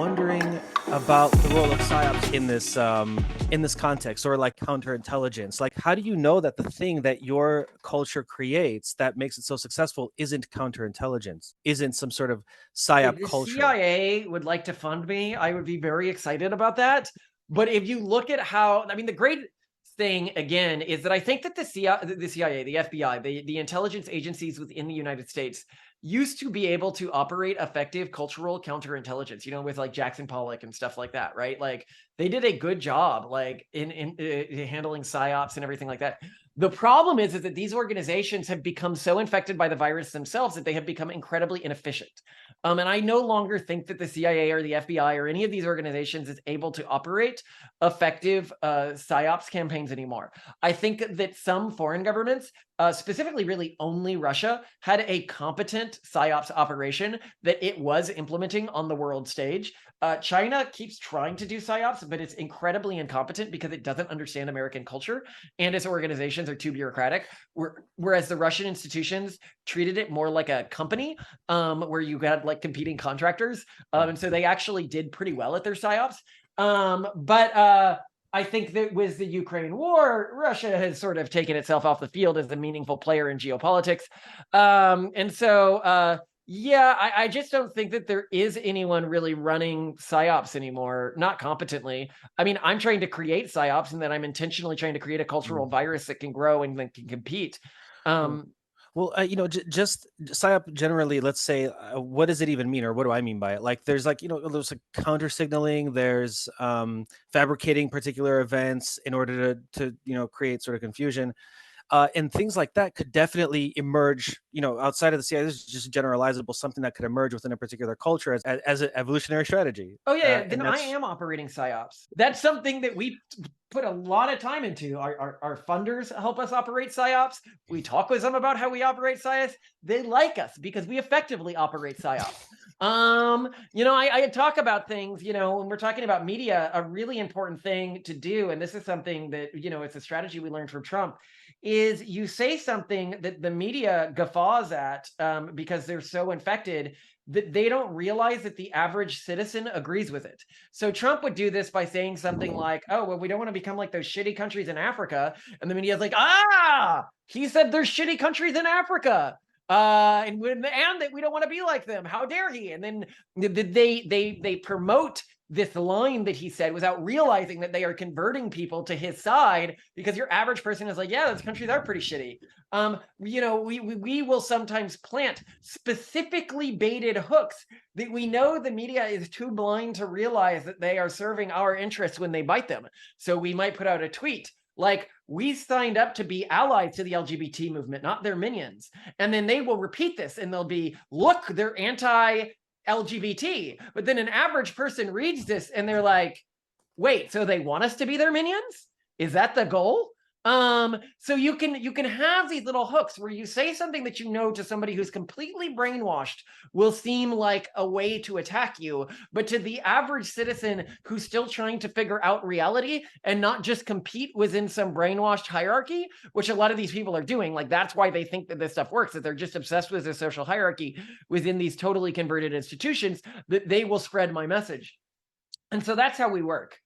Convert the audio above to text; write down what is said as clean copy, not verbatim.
wondering about the role of psyops in this context, or like counterintelligence. Like, how do you know that the thing that your culture creates that makes it so successful isn't counterintelligence, isn't some sort of psyop If the culture? CIA would like to fund me, I would be very excited about that. But if you look at how, I mean, the great thing again is that I think that the CIA, the FBI, the intelligence agencies within the United States used to be able to operate effective cultural counterintelligence, with like Jackson Pollock and stuff like that, right? Like they did a good job, like in handling psyops and everything like that. The problem is that these organizations have become so infected by the virus themselves that they have become incredibly inefficient. And I no longer think that the CIA or the FBI or any of these organizations is able to operate effective psyops campaigns anymore. I think that some foreign governments, specifically really only Russia, had a competent psyops operation that it was implementing on the world stage. China keeps trying to do psyops, but it's incredibly incompetent because it doesn't understand American culture and its organizations are too bureaucratic. Whereas the Russian institutions treated it more like a company, where you had like competing contractors. And so they actually did pretty well at their psyops. But I think that with the Ukraine war, Russia has sort of taken itself off the field as a meaningful player in geopolitics. Yeah, I just don't think that there is anyone really running psyops anymore, not competently. I mean, I'm trying to create psyops, and that I'm intentionally trying to create a cultural Mm. virus that can grow and that can compete. Well, Um, just psyop generally. Let's say, what does it even mean, or what do I mean by it? Like, there's like counter signaling. There's fabricating particular events in order to create sort of confusion. And things like that could definitely emerge, outside of the CIA. This is just generalizable, something that could emerge within a particular culture as an evolutionary strategy. Oh, yeah, then And I that's am operating psyops. That's something that we put a lot of time into. Our funders help us operate psyops. We talk with them about how we operate psyops. They like us because we effectively operate psyops. I talk about things, when we're talking about media, a really important thing to do, and this is something that, it's a strategy we learned from Trump, is you say something that the media guffaws at, because they're so infected that they don't realize that the average citizen agrees with it. So Trump would do this by saying something like, "Oh, well, we don't want to become like those shitty countries in Africa," and the media's like, "Ah, he said there's shitty countries in Africa." And that we don't want to be like them. How dare he? And then they promote this line that he said without realizing that they are converting people to his side, because your average person is like, yeah, those countries are pretty shitty. We will sometimes plant specifically baited hooks that we know the media is too blind to realize that they are serving our interests when they bite them. So we might put out a tweet like, we signed up to be allies to the LGBT movement, not their minions. And then they will repeat this and they'll be, look, they're anti LGBT. But then an average person reads this and they're like, wait, so they want us to be their minions? Is that the goal? So you can have these little hooks where you say something that to somebody who's completely brainwashed will seem like a way to attack you, but to the average citizen who's still trying to figure out reality and not just compete within some brainwashed hierarchy, which a lot of these people are doing. Like, that's why they think that this stuff works, that they're just obsessed with the social hierarchy within these totally converted institutions, that they will spread my message. And so that's how we work.